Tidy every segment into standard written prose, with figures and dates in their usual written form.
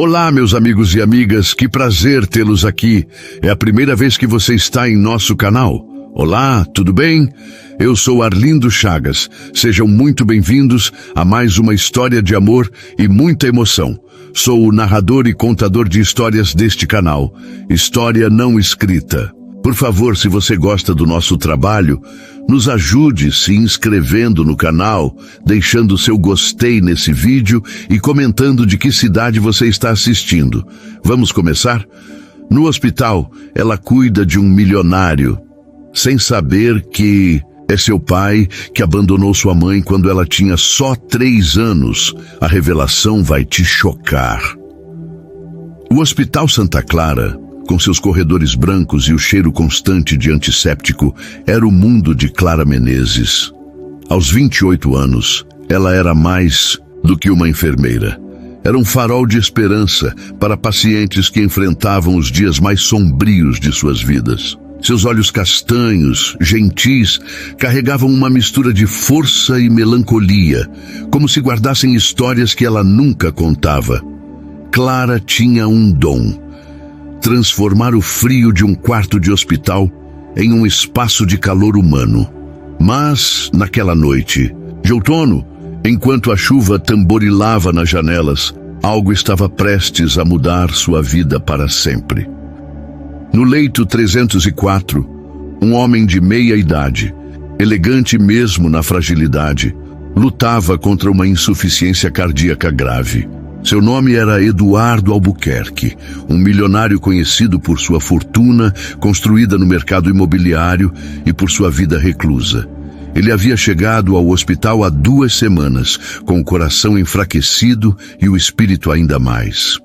Olá, meus amigos e amigas, que prazer tê-los aqui. É a primeira vez que você está em nosso canal. Olá, tudo bem? Eu sou Arlindo Chagas. Sejam muito bem-vindos a mais uma história de amor e muita emoção. Sou o narrador e contador de histórias deste canal, História Não Escrita. Por favor, se você gosta do nosso trabalho, nos ajude se inscrevendo no canal, deixando seu gostei nesse vídeo e comentando de que cidade você está assistindo. Vamos começar? No hospital, ela cuida de um milionário, sem saber que é seu pai que abandonou sua mãe quando ela tinha só 3 anos. A revelação vai te chocar. O Hospital Santa Clara, com seus corredores brancos e o cheiro constante de antisséptico, era o mundo de Clara Menezes. Aos 28 anos, ela era mais do que uma enfermeira. Era um farol de esperança para pacientes que enfrentavam os dias mais sombrios de suas vidas. Seus olhos castanhos, gentis, carregavam uma mistura de força e melancolia, como se guardassem histórias que ela nunca contava. Clara tinha um dom: transformar o frio de um quarto de hospital em um espaço de calor humano. Mas, naquela noite de outono, enquanto a chuva tamborilava nas janelas, algo estava prestes a mudar sua vida para sempre. No leito 304, um homem de meia idade, elegante mesmo na fragilidade, lutava contra uma insuficiência cardíaca grave. Seu nome era Eduardo Albuquerque, um milionário conhecido por sua fortuna construída no mercado imobiliário e por sua vida reclusa. Ele havia chegado ao hospital há 2 semanas, com o coração enfraquecido e o espírito ainda mais.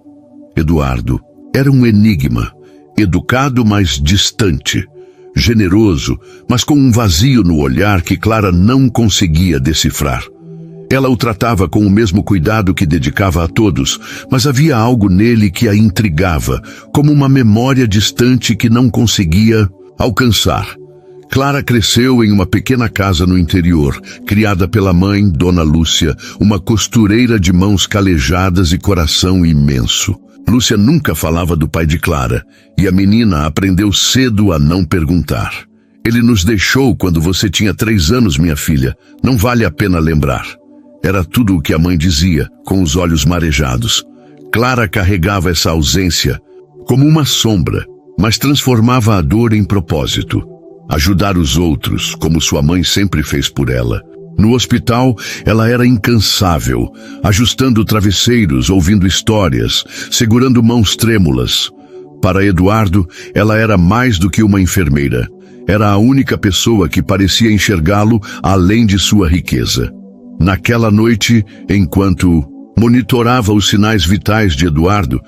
Eduardo era um enigma, educado mas distante, generoso, mas com um vazio no olhar que Clara não conseguia decifrar. Ela o tratava com o mesmo cuidado que dedicava a todos, mas havia algo nele que a intrigava, como uma memória distante que não conseguia alcançar. Clara cresceu em uma pequena casa no interior, criada pela mãe, Dona Lúcia, uma costureira de mãos calejadas e coração imenso. Lúcia nunca falava do pai de Clara, e a menina aprendeu cedo a não perguntar. Ele nos deixou quando você tinha 3 anos, minha filha. Não vale a pena lembrar. Era tudo o que a mãe dizia, com os olhos marejados. Clara carregava essa ausência como uma sombra, mas transformava a dor em propósito. Ajudar os outros, como sua mãe sempre fez por ela. No hospital, ela era incansável, ajustando travesseiros, ouvindo histórias, segurando mãos trêmulas. Para Eduardo, ela era mais do que uma enfermeira. Era a única pessoa que parecia enxergá-lo além de sua riqueza. Naquela noite, enquanto monitorava os sinais vitais de Eduardo,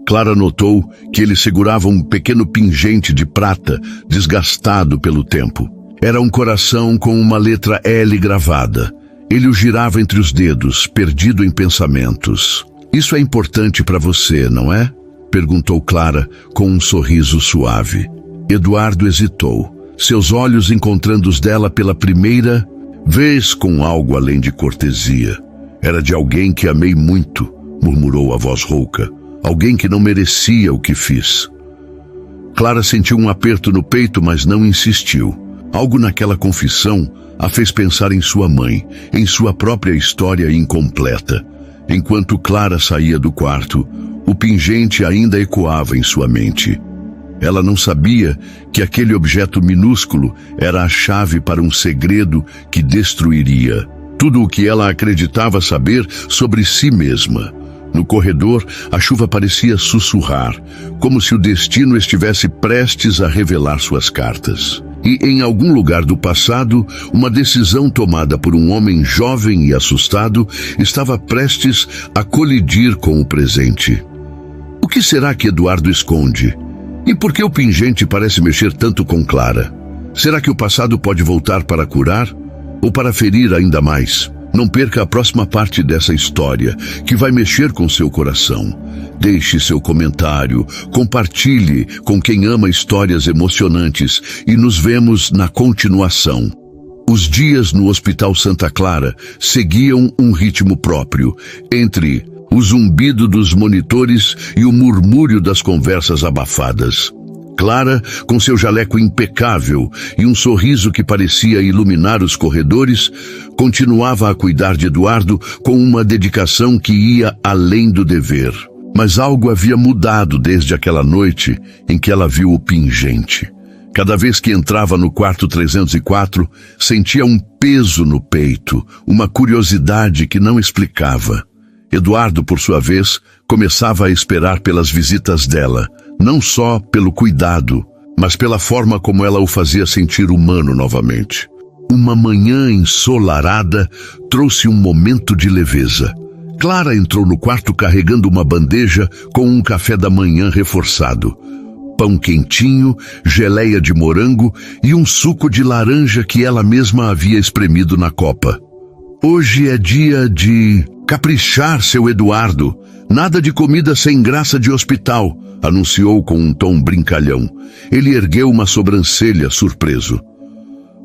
Clara notou que ele segurava um pequeno pingente de prata, desgastado pelo tempo. Era um coração com uma letra L gravada. Ele o girava entre os dedos, perdido em pensamentos. "Isso é importante para você, não é?" perguntou Clara, com um sorriso suave. Eduardo hesitou, seus olhos encontrando os dela pela primeira vez com algo além de cortesia. "Era de alguém que amei muito", murmurou a voz rouca. "Alguém que não merecia o que fiz." Clara sentiu um aperto no peito, mas não insistiu. Algo naquela confissão a fez pensar em sua mãe, em sua própria história incompleta. Enquanto Clara saía do quarto, o pingente ainda ecoava em sua mente. Ela não sabia que aquele objeto minúsculo era a chave para um segredo que destruiria tudo o que ela acreditava saber sobre si mesma. No corredor, a chuva parecia sussurrar, como se o destino estivesse prestes a revelar suas cartas. E em algum lugar do passado, uma decisão tomada por um homem jovem e assustado estava prestes a colidir com o presente. O que será que Eduardo esconde? E por que o pingente parece mexer tanto com Clara? Será que o passado pode voltar para curar ou para ferir ainda mais? Não perca a próxima parte dessa história, que vai mexer com seu coração. Deixe seu comentário, compartilhe com quem ama histórias emocionantes e nos vemos na continuação. Os dias no Hospital Santa Clara seguiam um ritmo próprio, entre o zumbido dos monitores e o murmúrio das conversas abafadas. Clara, com seu jaleco impecável e um sorriso que parecia iluminar os corredores, continuava a cuidar de Eduardo com uma dedicação que ia além do dever. Mas algo havia mudado desde aquela noite em que ela viu o pingente. Cada vez que entrava no quarto 304, sentia um peso no peito, uma curiosidade que não explicava. Eduardo, por sua vez, começava a esperar pelas visitas dela, não só pelo cuidado, mas pela forma como ela o fazia sentir humano novamente. Uma manhã ensolarada trouxe um momento de leveza. Clara entrou no quarto carregando uma bandeja com um café da manhã reforçado. Pão quentinho, geleia de morango e um suco de laranja que ela mesma havia espremido na copa. Hoje é dia de caprichar, seu Eduardo. Nada de comida sem graça de hospital, anunciou com um tom brincalhão. Ele ergueu uma sobrancelha, surpreso.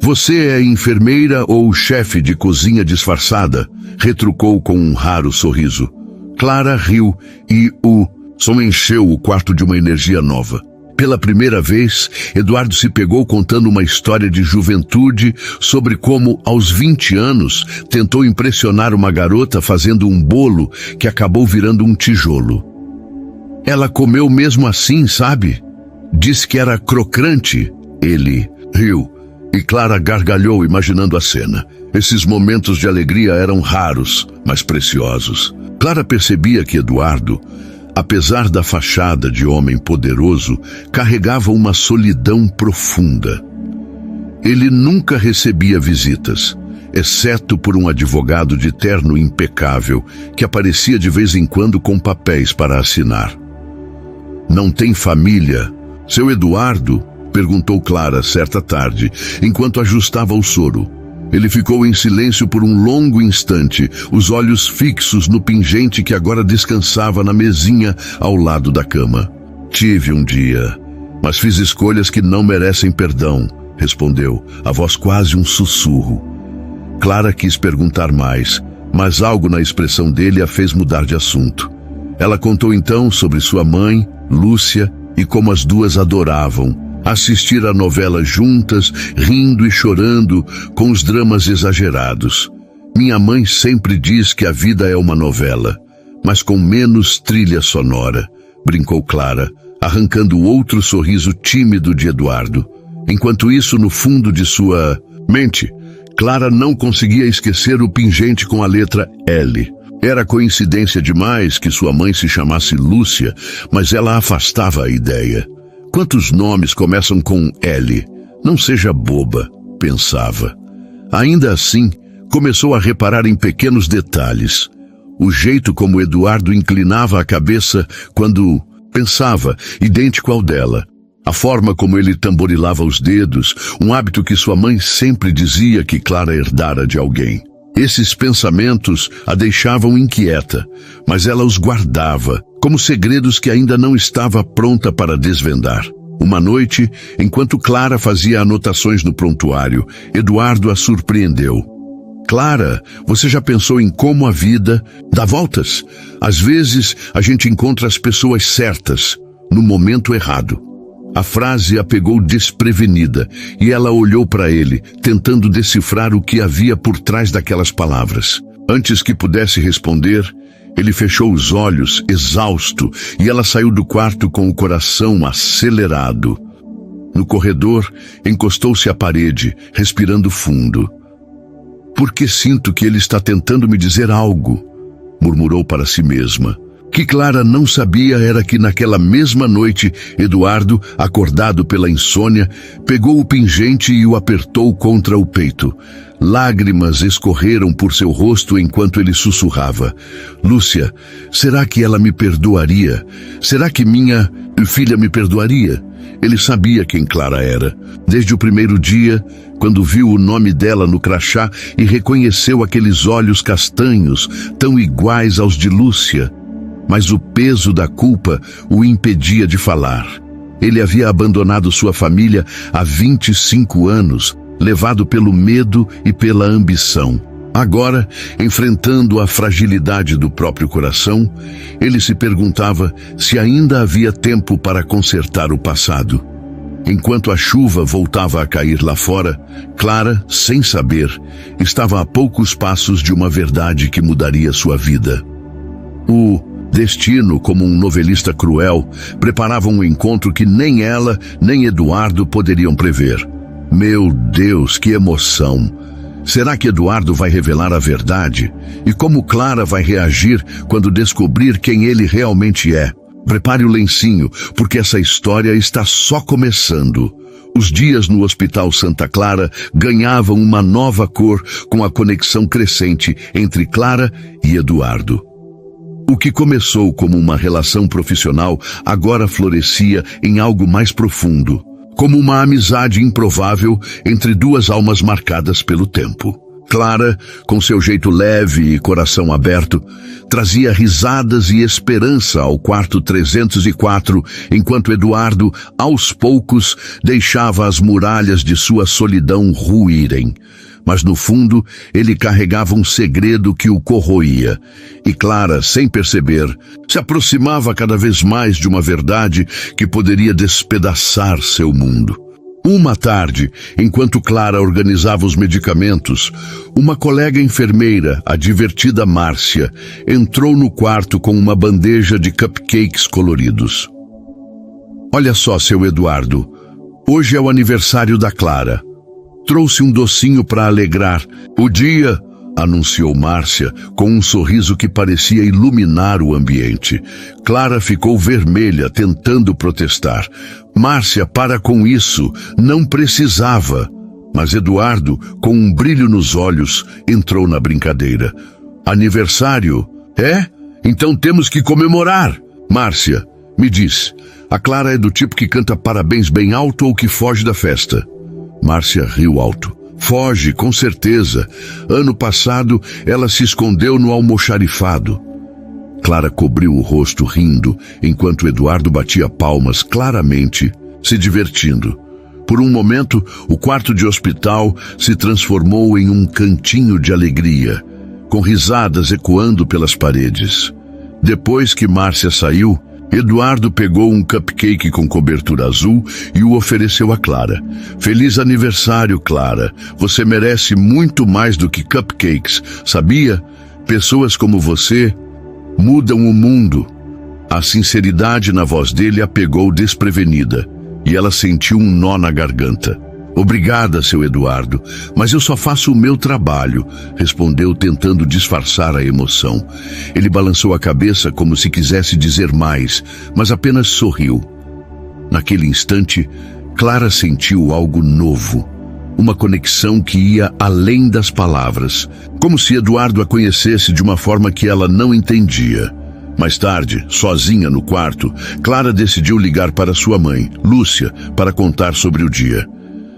Você é enfermeira ou chefe de cozinha disfarçada? Retrucou com um raro sorriso. Clara riu e o som encheu o quarto de uma energia nova. Pela primeira vez, Eduardo se pegou contando uma história de juventude sobre como, aos 20 anos, tentou impressionar uma garota fazendo um bolo que acabou virando um tijolo. Ela comeu mesmo assim, sabe? Disse que era crocante. Ele riu e Clara gargalhou imaginando a cena. Esses momentos de alegria eram raros, mas preciosos. Clara percebia que Eduardo, apesar da fachada de homem poderoso, carregava uma solidão profunda. Ele nunca recebia visitas, exceto por um advogado de terno impecável, que aparecia de vez em quando com papéis para assinar. Não tem família? Seu Eduardo? Perguntou Clara certa tarde, enquanto ajustava o soro. Ele ficou em silêncio por um longo instante, os olhos fixos no pingente que agora descansava na mesinha ao lado da cama. Tive um dia, mas fiz escolhas que não merecem perdão, respondeu, a voz quase um sussurro. Clara quis perguntar mais, mas algo na expressão dele a fez mudar de assunto. Ela contou então sobre sua mãe, Lúcia, e como as duas adoravam assistir a novela juntas, rindo e chorando com os dramas exagerados. Minha mãe sempre diz que a vida é uma novela, mas com menos trilha sonora, brincou Clara, arrancando outro sorriso tímido de Eduardo. Enquanto isso, no fundo de sua mente, Clara não conseguia esquecer o pingente com a letra L. Era coincidência demais que sua mãe se chamasse Lúcia, mas ela afastava a ideia. Quantos nomes começam com L? Não seja boba, pensava. Ainda assim, começou a reparar em pequenos detalhes. O jeito como Eduardo inclinava a cabeça quando pensava, idêntico ao dela. A forma como ele tamborilava os dedos, um hábito que sua mãe sempre dizia que Clara herdara de alguém. Esses pensamentos a deixavam inquieta, mas ela os guardava, como segredos que ainda não estava pronta para desvendar. Uma noite, enquanto Clara fazia anotações no prontuário, Eduardo a surpreendeu. Clara, você já pensou em como a vida dá voltas? Às vezes, a gente encontra as pessoas certas, no momento errado. A frase a pegou desprevenida e ela olhou para ele, tentando decifrar o que havia por trás daquelas palavras. Antes que pudesse responder, ele fechou os olhos, exausto, e ela saiu do quarto com o coração acelerado. No corredor, encostou-se à parede, respirando fundo. Porque sinto que ele está tentando me dizer algo, murmurou para si mesma. O que Clara não sabia era que naquela mesma noite, Eduardo, acordado pela insônia, pegou o pingente e o apertou contra o peito. Lágrimas escorreram por seu rosto enquanto ele sussurrava. Lúcia, será que ela me perdoaria? Será que minha filha me perdoaria? Ele sabia quem Clara era. Desde o primeiro dia, quando viu o nome dela no crachá e reconheceu aqueles olhos castanhos, tão iguais aos de Lúcia. Mas o peso da culpa o impedia de falar. Ele havia abandonado sua família há 25 anos, levado pelo medo e pela ambição. Agora, enfrentando a fragilidade do próprio coração, ele se perguntava se ainda havia tempo para consertar o passado. Enquanto a chuva voltava a cair lá fora, Clara, sem saber, estava a poucos passos de uma verdade que mudaria sua vida. O destino, como um novelista cruel, preparava um encontro que nem ela, nem Eduardo poderiam prever. Meu Deus, que emoção! Será que Eduardo vai revelar a verdade? E como Clara vai reagir quando descobrir quem ele realmente é? Prepare o lencinho, porque essa história está só começando. Os dias no Hospital Santa Clara ganhavam uma nova cor com a conexão crescente entre Clara e Eduardo. O que começou como uma relação profissional agora florescia em algo mais profundo, como uma amizade improvável entre duas almas marcadas pelo tempo. Clara, com seu jeito leve e coração aberto, trazia risadas e esperança ao quarto 304, enquanto Eduardo, aos poucos, deixava as muralhas de sua solidão ruírem. Mas no fundo, ele carregava um segredo que o corroía. E Clara, sem perceber, se aproximava cada vez mais de uma verdade que poderia despedaçar seu mundo. Uma tarde, enquanto Clara organizava os medicamentos, uma colega enfermeira, a divertida Márcia, entrou no quarto com uma bandeja de cupcakes coloridos. Olha só, seu Eduardo, hoje é o aniversário da Clara. Trouxe um docinho para alegrar o dia, anunciou Márcia, com um sorriso que parecia iluminar o ambiente. Clara ficou vermelha, tentando protestar. Márcia, para com isso, não precisava. Mas Eduardo, com um brilho nos olhos, entrou na brincadeira. Aniversário? É? Então temos que comemorar. Márcia, me diz, a Clara é do tipo que canta parabéns bem alto ou que foge da festa? Márcia riu alto. Foge, com certeza. Ano passado, ela se escondeu no almoxarifado. Clara cobriu o rosto rindo, enquanto Eduardo batia palmas claramente, se divertindo. Por um momento, o quarto de hospital se transformou em um cantinho de alegria, com risadas ecoando pelas paredes. Depois que Márcia saiu, Eduardo pegou um cupcake com cobertura azul e o ofereceu a Clara. Feliz aniversário, Clara. Você merece muito mais do que cupcakes, sabia? Pessoas como você mudam o mundo. A sinceridade na voz dele a pegou desprevenida e ela sentiu um nó na garganta. Obrigada, seu Eduardo, mas eu só faço o meu trabalho, respondeu tentando disfarçar a emoção. Ele balançou a cabeça como se quisesse dizer mais, mas apenas sorriu. Naquele instante, Clara sentiu algo novo, uma conexão que ia além das palavras, como se Eduardo a conhecesse de uma forma que ela não entendia. Mais tarde, sozinha no quarto, Clara decidiu ligar para sua mãe, Lúcia, para contar sobre o dia.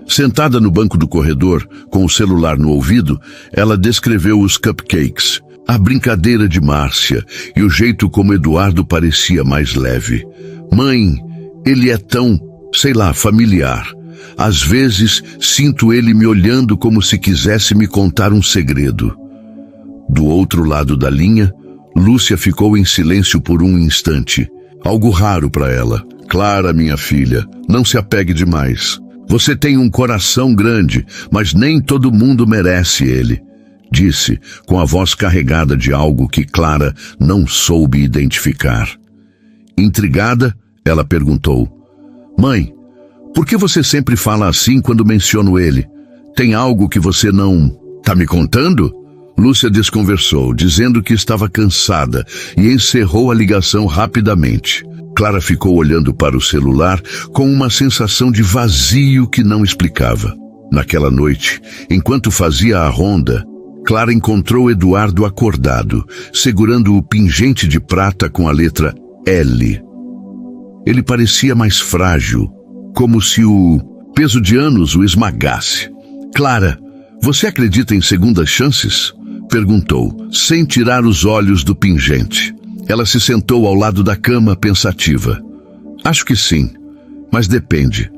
Sentada no banco do corredor, com o celular no ouvido, ela descreveu os cupcakes, a brincadeira de Márcia e o jeito como Eduardo parecia mais leve. Mãe, ele é tão, sei lá, familiar. Às vezes, sinto ele me olhando como se quisesse me contar um segredo. Do outro lado da linha, Lúcia ficou em silêncio por um instante. Algo raro para ela. Clara, minha filha, não se apegue demais. Você tem um coração grande, mas nem todo mundo merece ele, disse, com a voz carregada de algo que Clara não soube identificar. Intrigada, ela perguntou, Mãe, por que você sempre fala assim quando menciono ele? Tem algo que você não tá me contando? Lúcia desconversou, dizendo que estava cansada e encerrou a ligação rapidamente. Clara ficou olhando para o celular com uma sensação de vazio que não explicava. Naquela noite, enquanto fazia a ronda, Clara encontrou Eduardo acordado, segurando o pingente de prata com a letra L. Ele parecia mais frágil, como se o peso de anos o esmagasse. Clara, você acredita em segundas chances? Perguntou, sem tirar os olhos do pingente. Ela se sentou ao lado da cama, pensativa. Acho que sim, mas depende.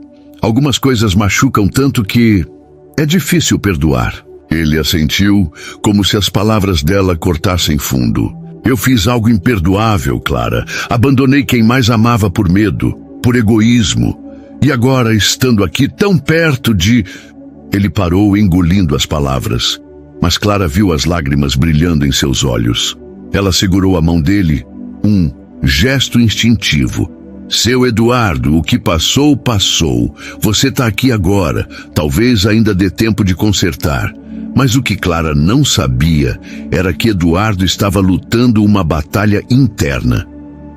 Algumas coisas machucam tanto que é difícil perdoar. Ele assentiu, como se as palavras dela cortassem fundo. Eu fiz algo imperdoável, Clara. Abandonei quem mais amava por medo, por egoísmo. E agora, estando aqui tão perto de... Ele parou, engolindo as palavras. Mas Clara viu as lágrimas brilhando em seus olhos. Ela segurou a mão dele, um gesto instintivo. Seu Eduardo, o que passou, passou. Você está aqui agora. Talvez ainda dê tempo de consertar. Mas o que Clara não sabia era que Eduardo estava lutando uma batalha interna.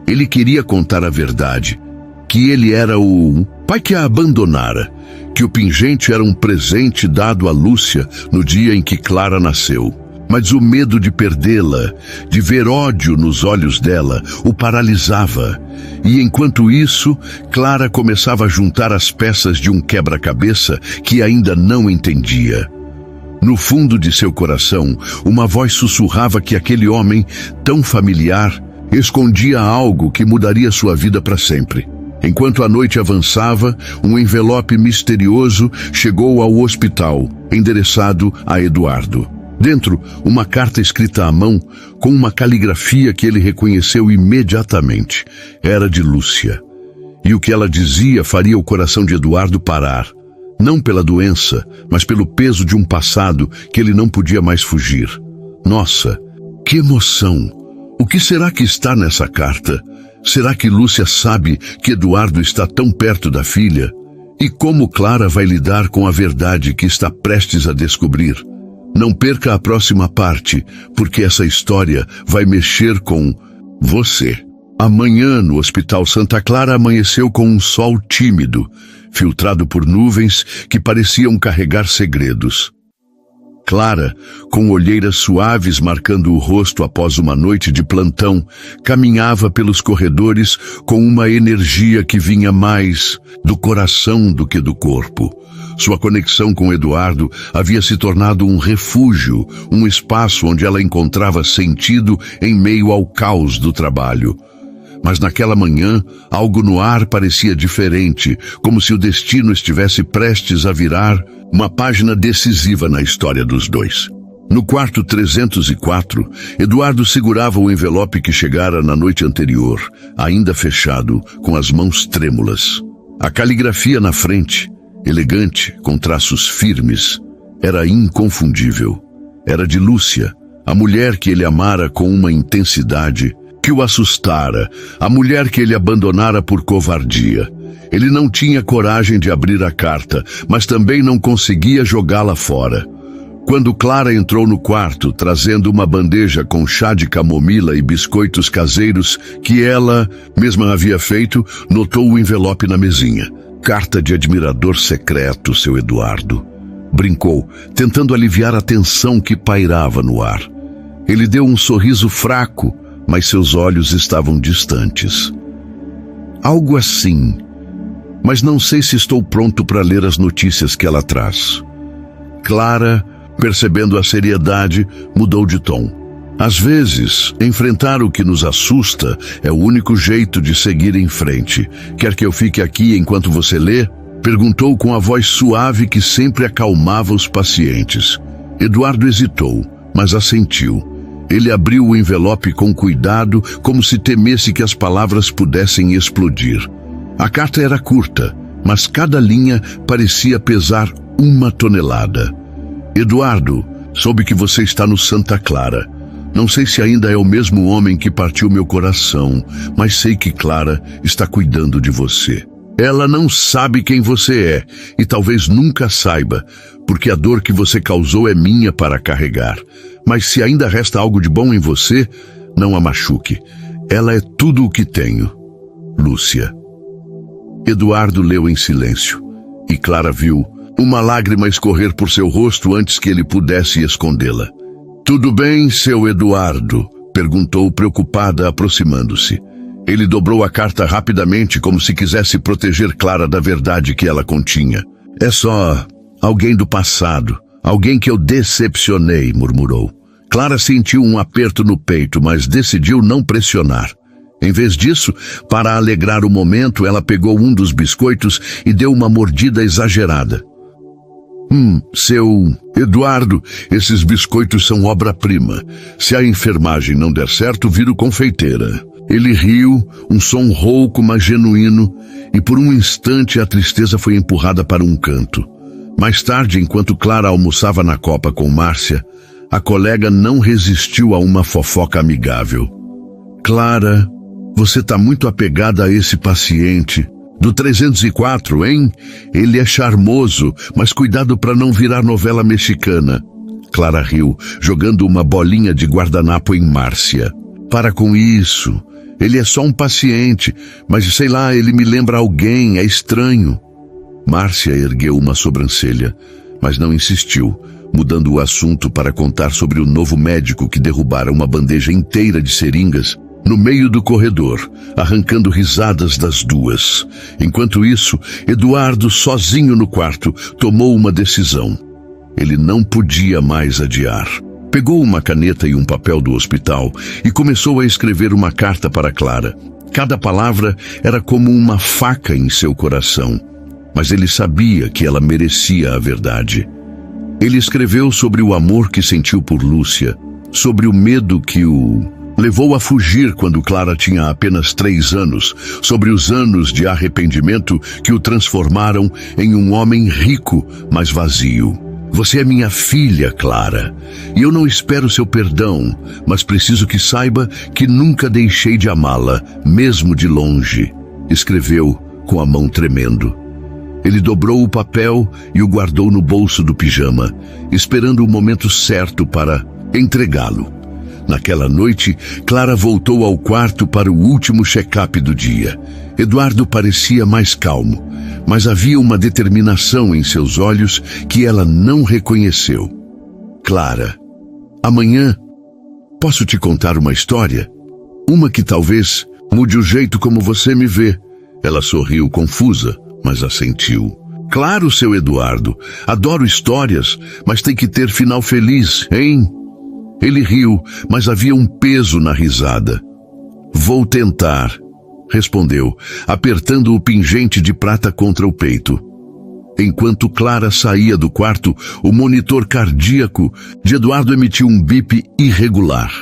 Ele queria contar a verdade, que ele era o pai que a abandonara, que o pingente era um presente dado a Lúcia no dia em que Clara nasceu. Mas o medo de perdê-la, de ver ódio nos olhos dela, o paralisava. E enquanto isso, Clara começava a juntar as peças de um quebra-cabeça que ainda não entendia. No fundo de seu coração, uma voz sussurrava que aquele homem, tão familiar, escondia algo que mudaria sua vida para sempre. Enquanto a noite avançava, um envelope misterioso chegou ao hospital, endereçado a Eduardo. Dentro, uma carta escrita à mão, com uma caligrafia que ele reconheceu imediatamente. Era de Lúcia. E o que ela dizia faria o coração de Eduardo parar. Não pela doença, mas pelo peso de um passado que ele não podia mais fugir. Nossa, que emoção! O que será que está nessa carta? Será que Lúcia sabe que Eduardo está tão perto da filha? E como Clara vai lidar com a verdade que está prestes a descobrir? Não perca a próxima parte, porque essa história vai mexer com você. Amanhã, no Hospital Santa Clara, amanheceu com um sol tímido, filtrado por nuvens que pareciam carregar segredos. Clara, com olheiras suaves marcando o rosto após uma noite de plantão, caminhava pelos corredores com uma energia que vinha mais do coração do que do corpo. Sua conexão com Eduardo havia se tornado um refúgio, um espaço onde ela encontrava sentido em meio ao caos do trabalho. Mas naquela manhã, algo no ar parecia diferente, como se o destino estivesse prestes a virar uma página decisiva na história dos dois. No quarto 304, Eduardo segurava o envelope que chegara na noite anterior, ainda fechado, com as mãos trêmulas. A caligrafia na frente, elegante, com traços firmes, era inconfundível. Era de Lúcia, a mulher que ele amara com uma intensidade que o assustara, a mulher que ele abandonara por covardia. Ele não tinha coragem de abrir a carta, mas também não conseguia jogá-la fora. Quando Clara entrou no quarto, trazendo uma bandeja com chá de camomila e biscoitos caseiros que ela mesma havia feito, notou o envelope na mesinha. Carta de admirador secreto, seu Eduardo. Brincou, tentando aliviar a tensão que pairava no ar. Ele deu um sorriso fraco, mas seus olhos estavam distantes. Algo assim, mas não sei se estou pronto para ler as notícias que ela traz. Clara, percebendo a seriedade, mudou de tom. Às vezes, enfrentar o que nos assusta é o único jeito de seguir em frente. Quer que eu fique aqui enquanto você lê? Perguntou com a voz suave que sempre acalmava os pacientes. Eduardo hesitou, mas assentiu. Ele abriu o envelope com cuidado, como se temesse que as palavras pudessem explodir. A carta era curta, mas cada linha parecia pesar 1 tonelada. Eduardo, soube que você está no Santa Clara. Não sei se ainda é o mesmo homem que partiu meu coração, mas sei que Clara está cuidando de você. Ela não sabe quem você é, e talvez nunca saiba, porque a dor que você causou é minha para carregar. Mas se ainda resta algo de bom em você, não a machuque. Ela é tudo o que tenho. Lúcia. Eduardo leu em silêncio, e Clara viu uma lágrima escorrer por seu rosto antes que ele pudesse escondê-la. Tudo bem, seu Eduardo? Perguntou preocupada, aproximando-se. Ele dobrou a carta rapidamente, como se quisesse proteger Clara da verdade que ela continha. É só alguém do passado, alguém que eu decepcionei, murmurou. Clara sentiu um aperto no peito, mas decidiu não pressionar. Em vez disso, para alegrar o momento, ela pegou um dos biscoitos e deu uma mordida exagerada. Seu Eduardo, esses biscoitos são obra-prima. Se a enfermagem não der certo, viro confeiteira. Ele riu, um som rouco, mas genuíno, e por um instante a tristeza foi empurrada para um canto. Mais tarde, enquanto Clara almoçava na copa com Márcia, a colega não resistiu a uma fofoca amigável. Clara, você tá muito apegada a esse paciente. Do 304, hein? Ele é charmoso, mas cuidado para não virar novela mexicana. Clara riu, jogando uma bolinha de guardanapo em Márcia. Para com isso. Ele é só um paciente, mas sei lá, ele me lembra alguém, é estranho. Márcia ergueu uma sobrancelha, mas não insistiu, mudando o assunto para contar sobre o novo médico que derrubara uma bandeja inteira de seringas no meio do corredor, arrancando risadas das duas. Enquanto isso, Eduardo, sozinho no quarto, tomou uma decisão. Ele não podia mais adiar. Pegou uma caneta e um papel do hospital e começou a escrever uma carta para Clara. Cada palavra era como uma faca em seu coração, mas ele sabia que ela merecia a verdade. Ele escreveu sobre o amor que sentiu por Lúcia, sobre o medo que o levou a fugir quando Clara tinha apenas 3 anos, sobre os anos de arrependimento que o transformaram em um homem rico, mas vazio. Você é minha filha, Clara, e eu não espero seu perdão, mas preciso que saiba que nunca deixei de amá-la, mesmo de longe, escreveu com a mão tremendo. Ele dobrou o papel e o guardou no bolso do pijama, esperando o momento certo para entregá-lo. Naquela noite, Clara voltou ao quarto para o último check-up do dia. Eduardo parecia mais calmo, mas havia uma determinação em seus olhos que ela não reconheceu. Clara, amanhã posso te contar uma história? Uma que talvez mude o jeito como você me vê. Ela sorriu confusa, mas assentiu. Claro, seu Eduardo, adoro histórias, mas tem que ter final feliz, hein? Ele riu, mas havia um peso na risada. Vou tentar, respondeu, apertando o pingente de prata contra o peito. Enquanto Clara saía do quarto, o monitor cardíaco de Eduardo emitiu um bip irregular.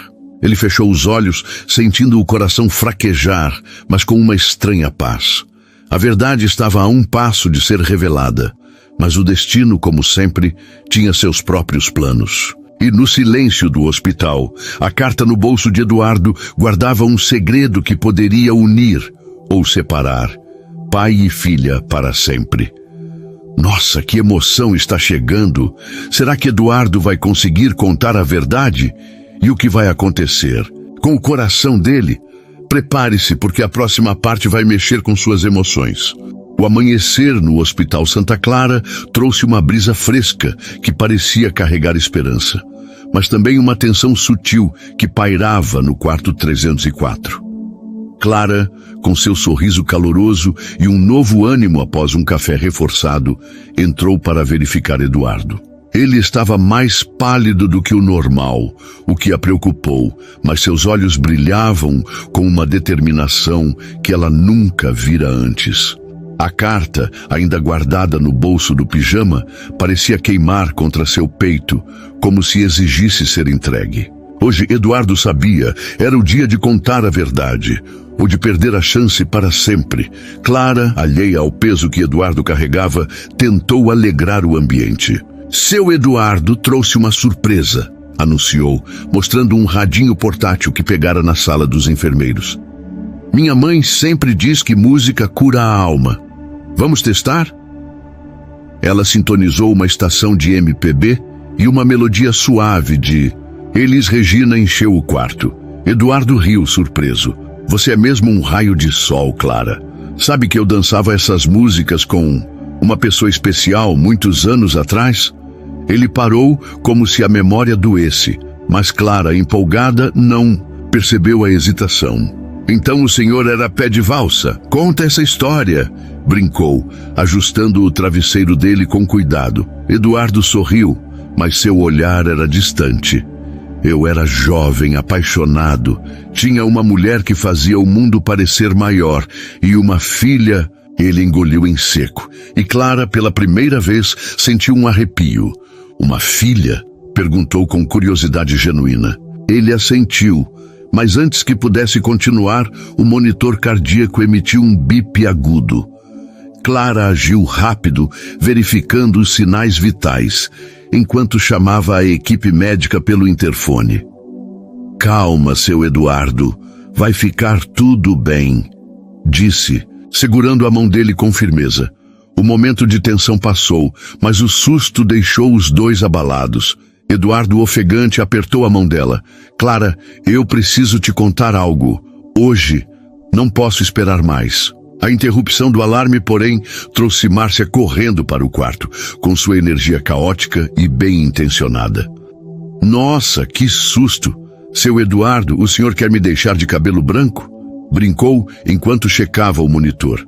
Ele fechou os olhos, sentindo o coração fraquejar, mas com uma estranha paz. A verdade estava a um passo de ser revelada, mas o destino, como sempre, tinha seus próprios planos. E no silêncio do hospital, a carta no bolso de Eduardo guardava um segredo que poderia unir ou separar pai e filha para sempre. Nossa, que emoção está chegando! Será que Eduardo vai conseguir contar a verdade? E o que vai acontecer com o coração dele? Prepare-se, porque a próxima parte vai mexer com suas emoções. O amanhecer no Hospital Santa Clara trouxe uma brisa fresca que parecia carregar esperança, mas também uma tensão sutil que pairava no quarto 304. Clara, com seu sorriso caloroso e um novo ânimo após um café reforçado, entrou para verificar Eduardo. Ele estava mais pálido do que o normal, o que a preocupou, mas seus olhos brilhavam com uma determinação que ela nunca vira antes. A carta, ainda guardada no bolso do pijama, parecia queimar contra seu peito, como se exigisse ser entregue. Hoje, Eduardo sabia, era o dia de contar a verdade, ou de perder a chance para sempre. Clara, alheia ao peso que Eduardo carregava, tentou alegrar o ambiente. Seu Eduardo trouxe uma surpresa, anunciou, mostrando um radinho portátil que pegara na sala dos enfermeiros. Minha mãe sempre diz que música cura a alma. Vamos testar? Ela sintonizou uma estação de MPB e uma melodia suave de Elis Regina encheu o quarto. Eduardo riu surpreso. Você é mesmo um raio de sol, Clara. Sabe que eu dançava essas músicas com uma pessoa especial muitos anos atrás? Ele parou como se a memória doesse, mas Clara, empolgada, não percebeu a hesitação. Então o senhor era pé de valsa. Conta essa história, brincou, ajustando o travesseiro dele com cuidado. Eduardo sorriu, mas seu olhar era distante. Eu era jovem, apaixonado. Tinha uma mulher que fazia o mundo parecer maior e uma filha Ele engoliu em seco, e Clara, pela primeira vez, sentiu um arrepio. Uma filha? Perguntou com curiosidade genuína. Ele assentiu, mas antes que pudesse continuar, o monitor cardíaco emitiu um bip agudo. Clara agiu rápido, verificando os sinais vitais, enquanto chamava a equipe médica pelo interfone. Calma, seu Eduardo, vai ficar tudo bem, disse, segurando a mão dele com firmeza. O momento de tensão passou, mas o susto deixou os dois abalados. Eduardo, ofegante, apertou a mão dela. Clara, eu preciso te contar algo. Hoje, não posso esperar mais. A interrupção do alarme, porém, trouxe Márcia correndo para o quarto, com sua energia caótica e bem intencionada. Nossa, que susto! Seu Eduardo, o senhor quer me deixar de cabelo branco? Brincou enquanto checava o monitor.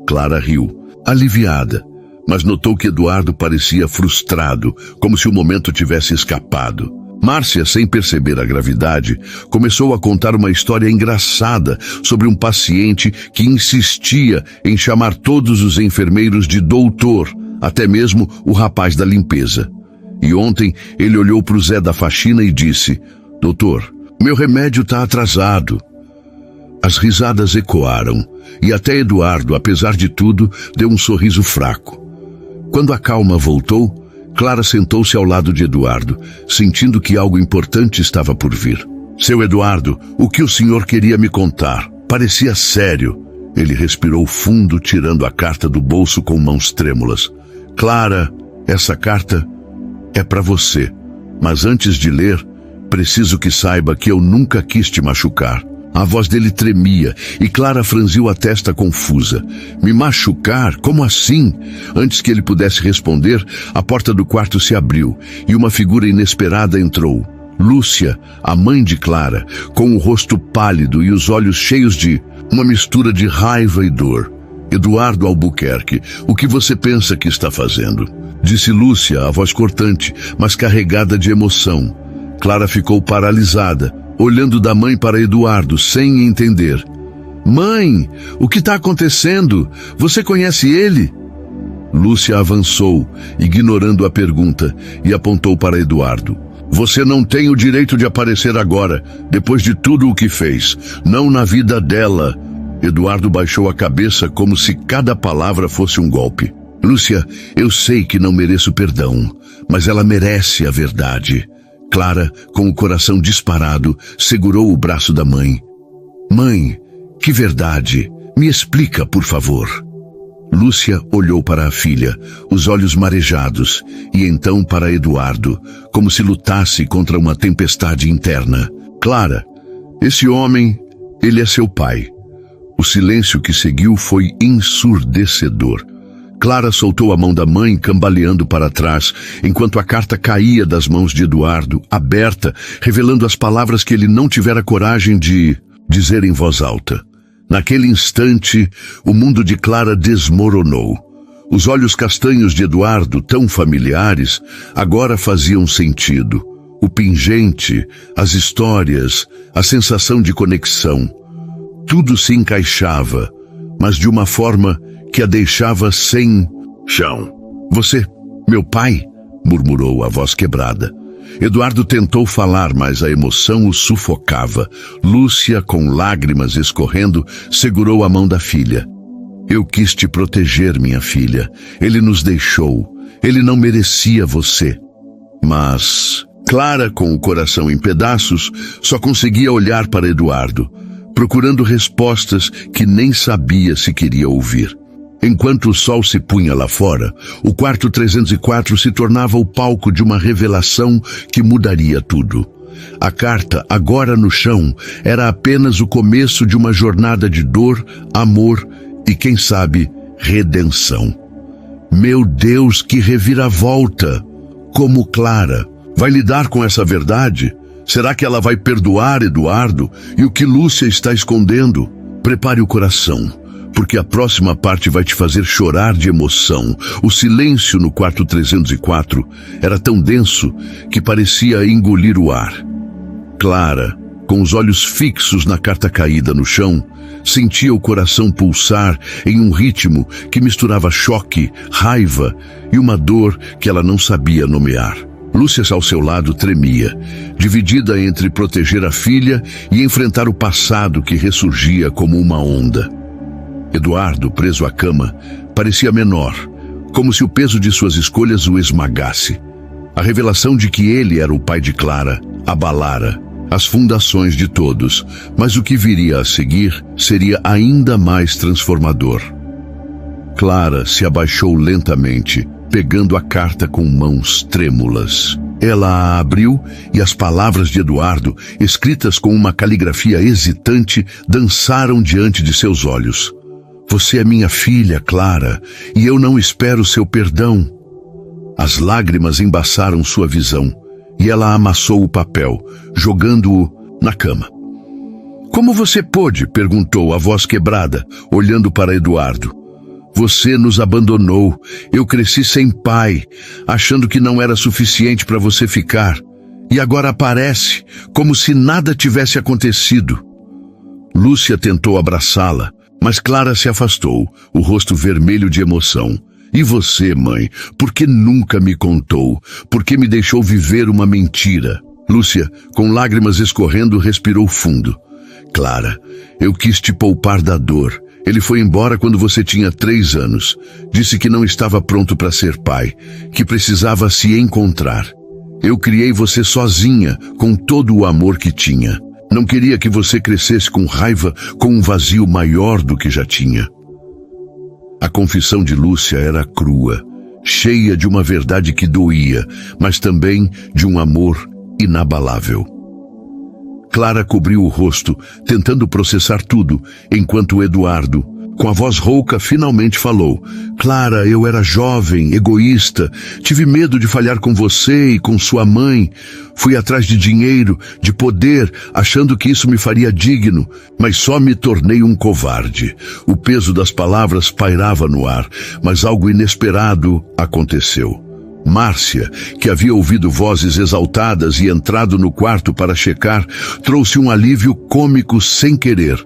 Clara riu, aliviada, mas notou que Eduardo parecia frustrado, como se o momento tivesse escapado. Márcia, sem perceber a gravidade, começou a contar uma história engraçada sobre um paciente que insistia em chamar todos os enfermeiros de doutor, até mesmo o rapaz da limpeza. E ontem ele olhou para o Zé da faxina e disse: Doutor, meu remédio está atrasado. As risadas ecoaram, e até Eduardo, apesar de tudo, deu um sorriso fraco. Quando a calma voltou, Clara sentou-se ao lado de Eduardo, sentindo que algo importante estava por vir. Seu Eduardo, o que o senhor queria me contar? Parecia sério. Ele respirou fundo, tirando a carta do bolso com mãos trêmulas. Clara, essa carta é para você, mas antes de ler, preciso que saiba que eu nunca quis te machucar. A voz dele tremia e Clara franziu a testa confusa. Me machucar? Como assim? Antes que ele pudesse responder, a porta do quarto se abriu e uma figura inesperada entrou. Lúcia, a mãe de Clara, com o rosto pálido e os olhos cheios de uma mistura de raiva e dor. Eduardo Albuquerque, o que você pensa que está fazendo? Disse Lúcia, a voz cortante, mas carregada de emoção. Clara ficou paralisada, olhando da mãe para Eduardo, sem entender. Mãe, o que está acontecendo? Você conhece ele? Lúcia avançou, ignorando a pergunta, e apontou para Eduardo. Você não tem o direito de aparecer agora, depois de tudo o que fez. Não na vida dela. Eduardo baixou a cabeça como se cada palavra fosse um golpe. Lúcia, eu sei que não mereço perdão, mas ela merece a verdade. Clara, com o coração disparado, segurou o braço da mãe. Mãe, que verdade? Me explica, por favor. Lúcia olhou para a filha, os olhos marejados, e então para Eduardo, como se lutasse contra uma tempestade interna. Clara, esse homem, ele é seu pai. O silêncio que seguiu foi ensurdecedor. Clara soltou a mão da mãe, cambaleando para trás, enquanto a carta caía das mãos de Eduardo, aberta, revelando as palavras que ele não tivera coragem de dizer em voz alta. Naquele instante, o mundo de Clara desmoronou. Os olhos castanhos de Eduardo, tão familiares, agora faziam sentido. O pingente, as histórias, a sensação de conexão. Tudo se encaixava, mas de uma forma que a deixava sem chão. Você, meu pai? Murmurou a voz quebrada. Eduardo tentou falar, mas a emoção o sufocava. Lúcia, com lágrimas escorrendo, segurou a mão da filha. Eu quis te proteger, minha filha. Ele nos deixou. Ele não merecia você. Mas Clara, com o coração em pedaços, só conseguia olhar para Eduardo, procurando respostas que nem sabia se queria ouvir. Enquanto o sol se punha lá fora, o quarto 304 se tornava o palco de uma revelação que mudaria tudo. A carta, agora no chão, era apenas o começo de uma jornada de dor, amor e, quem sabe, redenção. Meu Deus, que reviravolta! Como Clara vai lidar com essa verdade? Será que ela vai perdoar Eduardo? E o que Lúcia está escondendo? Prepare o coração, porque a próxima parte vai te fazer chorar de emoção. O silêncio no quarto 304 era tão denso que parecia engolir o ar. Clara, com os olhos fixos na carta caída no chão, sentia o coração pulsar em um ritmo que misturava choque, raiva e uma dor que ela não sabia nomear. Lúcia, ao seu lado, tremia, dividida entre proteger a filha e enfrentar o passado que ressurgia como uma onda. Eduardo, preso à cama, parecia menor, como se o peso de suas escolhas o esmagasse. A revelação de que ele era o pai de Clara abalara as fundações de todos, mas o que viria a seguir seria ainda mais transformador. Clara se abaixou lentamente, pegando a carta com mãos trêmulas. Ela a abriu e as palavras de Eduardo, escritas com uma caligrafia hesitante, dançaram diante de seus olhos. Você é minha filha, Clara, e eu não espero seu perdão. As lágrimas embaçaram sua visão, e ela amassou o papel, jogando-o na cama. Como você pôde? Perguntou a voz quebrada, olhando para Eduardo. Você nos abandonou. Eu cresci sem pai, achando que não era suficiente para você ficar. E agora aparece, como se nada tivesse acontecido. Lúcia tentou abraçá-la, mas Clara se afastou, o rosto vermelho de emoção. E você, mãe, por que nunca me contou? Por que me deixou viver uma mentira? Lúcia, com lágrimas escorrendo, respirou fundo. Clara, eu quis te poupar da dor. Ele foi embora quando você tinha 3 anos. Disse que não estava pronto para ser pai, que precisava se encontrar. Eu criei você sozinha, com todo o amor que tinha. Não queria que você crescesse com raiva, com um vazio maior do que já tinha. A confissão de Lúcia era crua, cheia de uma verdade que doía, mas também de um amor inabalável. Clara cobriu o rosto, tentando processar tudo, enquanto Eduardo, com a voz rouca, finalmente falou. Clara, eu era jovem, egoísta, tive medo de falhar com você e com sua mãe. Fui atrás de dinheiro, de poder, achando que isso me faria digno, mas só me tornei um covarde. O peso das palavras pairava no ar, mas algo inesperado aconteceu. Márcia, que havia ouvido vozes exaltadas e entrado no quarto para checar, trouxe um alívio cômico sem querer.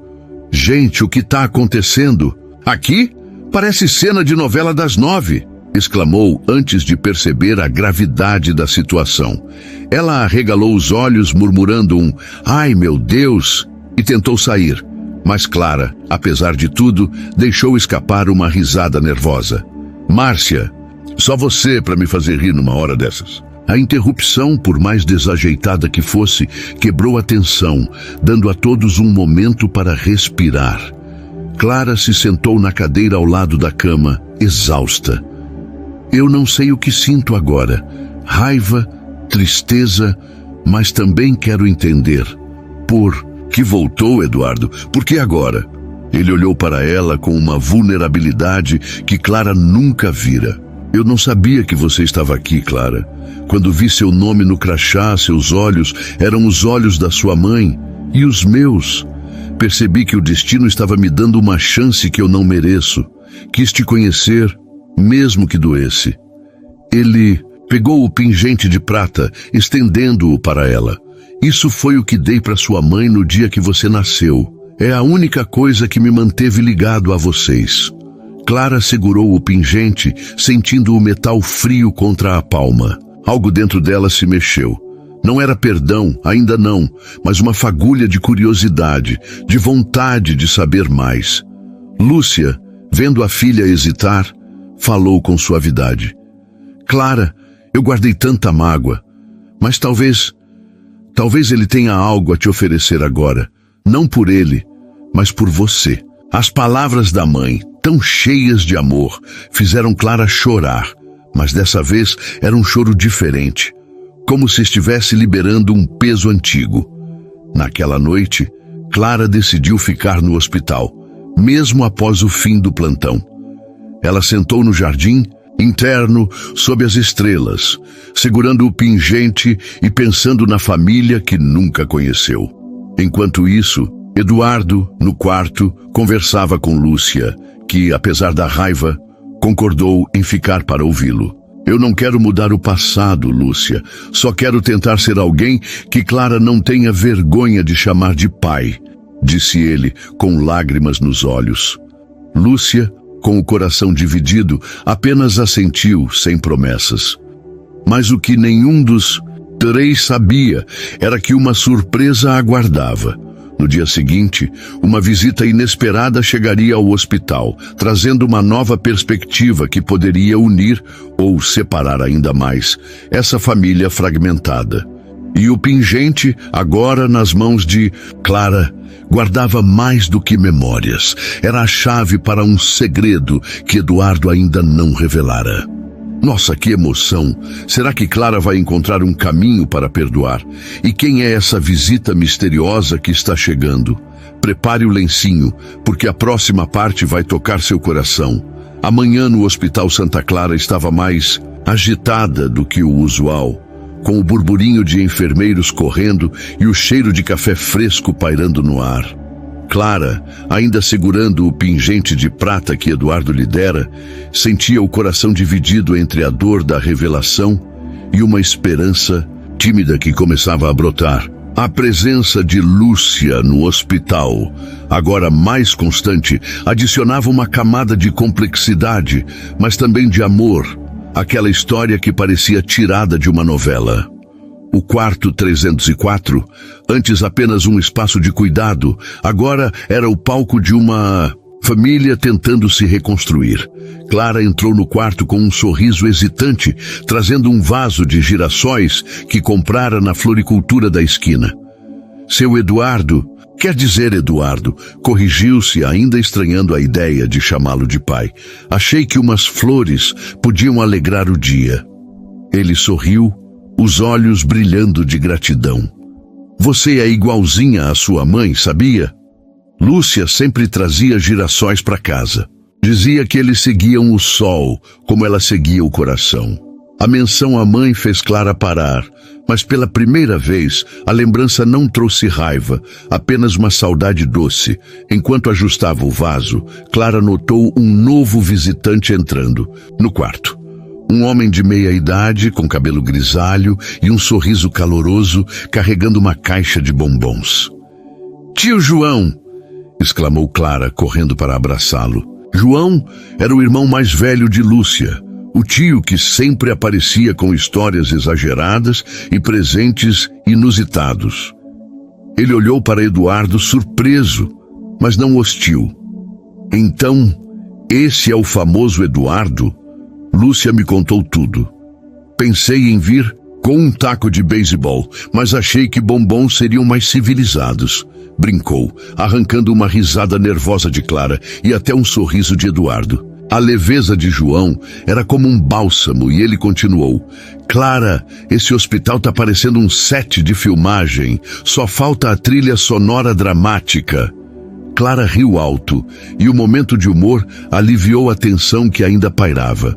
Gente, o que está acontecendo? Aqui? Parece cena de novela das 9, exclamou antes de perceber a gravidade da situação. Ela arregalou os olhos, murmurando um "Ai, meu Deus!" e tentou sair. Mas Clara, apesar de tudo, deixou escapar uma risada nervosa. Márcia, só você para me fazer rir numa hora dessas. A interrupção, por mais desajeitada que fosse, quebrou a tensão, dando a todos um momento para respirar. Clara se sentou na cadeira ao lado da cama, exausta. Eu não sei o que sinto agora. Raiva, tristeza, mas também quero entender. Por que voltou, Eduardo? Por que agora? Ele olhou para ela com uma vulnerabilidade que Clara nunca vira. Eu não sabia que você estava aqui, Clara. Quando vi seu nome no crachá, seus olhos eram os olhos da sua mãe e os meus. Percebi que o destino estava me dando uma chance que eu não mereço. Quis te conhecer, mesmo que doesse. Ele pegou o pingente de prata, estendendo-o para ela. Isso foi o que dei para sua mãe no dia que você nasceu. É a única coisa que me manteve ligado a vocês. Clara segurou o pingente, sentindo o metal frio contra a palma. Algo dentro dela se mexeu. Não era perdão, ainda não, mas uma fagulha de curiosidade, de vontade de saber mais. Lúcia, vendo a filha hesitar, falou com suavidade. Clara, eu guardei tanta mágoa, mas talvez ele tenha algo a te oferecer agora. Não por ele, mas por você. As palavras da mãe, tão cheias de amor, fizeram Clara chorar, mas dessa vez era um choro diferente, como se estivesse liberando um peso antigo. Naquela noite, Clara decidiu ficar no hospital, mesmo após o fim do plantão. Ela sentou no jardim, interno, sob as estrelas, segurando o pingente e pensando na família que nunca conheceu. Enquanto isso, Eduardo, no quarto, conversava com Lúcia, que, apesar da raiva, concordou em ficar para ouvi-lo. Eu não quero mudar o passado, Lúcia. Só quero tentar ser alguém que Clara não tenha vergonha de chamar de pai, disse ele, com lágrimas nos olhos. Lúcia, com o coração dividido, apenas assentiu, sem promessas. Mas o que nenhum dos três sabia era que uma surpresa a aguardava. No dia seguinte, uma visita inesperada chegaria ao hospital, trazendo uma nova perspectiva que poderia unir ou separar ainda mais essa família fragmentada. E o pingente, agora nas mãos de Clara, guardava mais do que memórias. Era a chave para um segredo que Eduardo ainda não revelara. Nossa, que emoção! Será que Clara vai encontrar um caminho para perdoar? E quem é essa visita misteriosa que está chegando? Prepare o lencinho, porque a próxima parte vai tocar seu coração. Amanhã no Hospital Santa Clara estava mais agitada do que o usual, com o burburinho de enfermeiros correndo e o cheiro de café fresco pairando no ar. Clara, ainda segurando o pingente de prata que Eduardo lhe dera, sentia o coração dividido entre a dor da revelação e uma esperança tímida que começava a brotar. A presença de Lúcia no hospital, agora mais constante, adicionava uma camada de complexidade, mas também de amor, aquela história que parecia tirada de uma novela. O quarto 304, antes apenas um espaço de cuidado, agora era o palco de uma família tentando se reconstruir. Clara entrou no quarto com um sorriso hesitante, trazendo um vaso de girassóis que comprara na floricultura da esquina. Seu Eduardo, quer dizer Eduardo, corrigiu-se, ainda estranhando a ideia de chamá-lo de pai. Achei que umas flores podiam alegrar o dia. Ele sorriu, os olhos brilhando de gratidão. Você é igualzinha à sua mãe, sabia? Lúcia sempre trazia girassóis para casa. Dizia que eles seguiam o sol, como ela seguia o coração. A menção à mãe fez Clara parar, mas pela primeira vez a lembrança não trouxe raiva, apenas uma saudade doce. Enquanto ajustava o vaso, Clara notou um novo visitante entrando no quarto. Um homem de meia-idade, com cabelo grisalho e um sorriso caloroso, carregando uma caixa de bombons. "Tio João!" exclamou Clara, correndo para abraçá-lo. João era o irmão mais velho de Lúcia, o tio que sempre aparecia com histórias exageradas e presentes inusitados. Ele olhou para Eduardo surpreso, mas não hostil. Então, esse é o famoso Eduardo? Lúcia me contou tudo. Pensei em vir com um taco de beisebol, mas achei que bombons seriam mais civilizados. Brincou, arrancando uma risada nervosa de Clara e até um sorriso de Eduardo. A leveza de João era como um bálsamo e ele continuou. Clara, esse hospital tá parecendo um set de filmagem. Só falta a trilha sonora dramática. Clara riu alto e o momento de humor aliviou a tensão que ainda pairava.